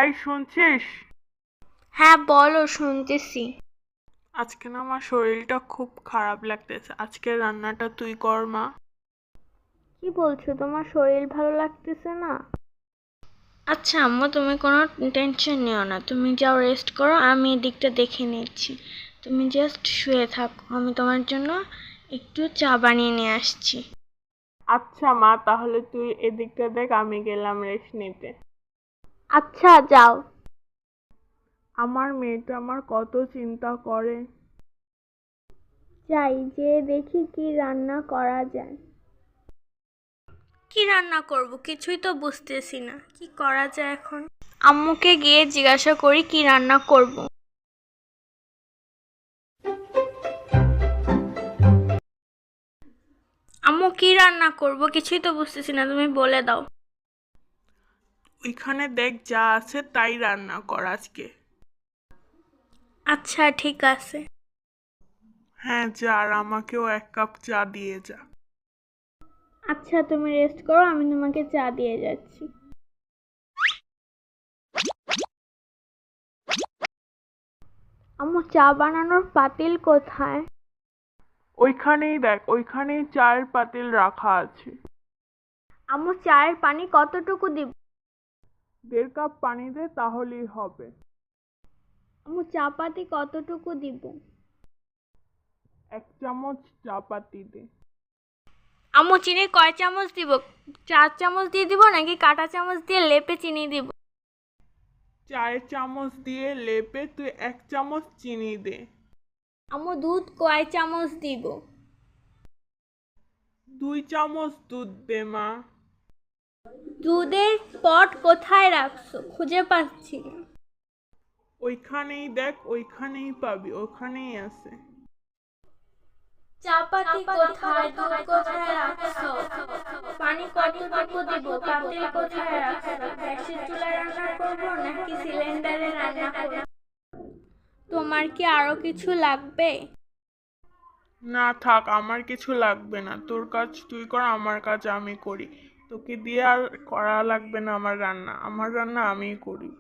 এই শুনছিস? হ্যাঁ বলো, শুনতেছি। আজকে না আমার শরীরটা খুব খারাপ লাগতেছে, আজকে রান্নাটা তুই কর মা। কি বলছো, তোমার শরীর ভালো লাগতেছে না? আচ্ছা আম্মু, তুমি কোনো টেনশন নিও না, তুমি যাও রেস্ট করো, আমি এদিকটা দেখে নিচ্ছি। তুমি জাস্ট শুয়ে থাকো, আমি তোমার জন্য একটু চা বানিয়ে নিয়ে আসছি। আচ্ছা মা, তাহলে তুই এদিকটা দেখ, আমি গেলাম রেস্ট নিতে। আচ্ছা যাও। আমার মেয়েটা আমার কত চিন্তা করে। যাই যে দেখি কি রান্না করা যায়। কি রান্না করব কিছুই তো বুঝতেছি না, কি করা যায় এখন। আম্মুকে গিয়ে জিজ্ঞাসা করি কি রান্না করব। আম্মু কি রান্না করব কিছুই তো বুঝতেছি না, তুমি বলে দাও। ওইখানে দেখ যা আছে তাই রান্না কর আজকে। আচ্ছা ঠিক আছে। হ্যাঁ যা, আর আমাকেও 1 কাপ চা দিয়ে যা। আচ্ছা তুমি রেস্ট করো, আমি তোমাকে চা দিয়ে যাচ্ছি। আম্মু চা বানানোর পাতিল কোথায়? ওইখানেই দেখ, ওইখানেই চায়ের পাতিল রাখা আছে। আম্মু চায়ের পানি কতটুকু দিব? 1.5 কাপ পানি দে, তাহলেই হবে। আম্মু চা পাতি কতটুকু দিব? 1 চামচ চা পাতি দে। আম্মু চিনি কয় চামচ দিব? 4 চামচ দিয়ে দিব নাকি কাঁটা চামচ দিয়ে লেপে চিনি দিব? 4 চামচ দিয়ে লেপে তুই 1 চামচ চিনি দে। আম্মু দুধ কয় চামচ দিব? 2 চামচ দুধ দে মা। দুধের পট কোথায় রাখছো, খুঁজে পাচ্ছি না। ওইখানেই দেখ, ওইখানেই পাবি, ওখানেই আছে। চাপাতি কোথায়, দুধ কোথায় রাখছো? পানি কতটুকু দিব, পাতিল কোথায় রাখছো? গ্যাসের চুলায় রান্না করব নাকি সিলিন্ডারে রান্না করব? তোমার কি আরো কিছু লাগবে? না থাক, আমার কিছু লাগবে না, তোর কাজ তুই কর, আমার কাজ আমি করি। তোকে দিয়ে আর করা লাগবে না আমার রান্না, আমার রান্না আমিই করি।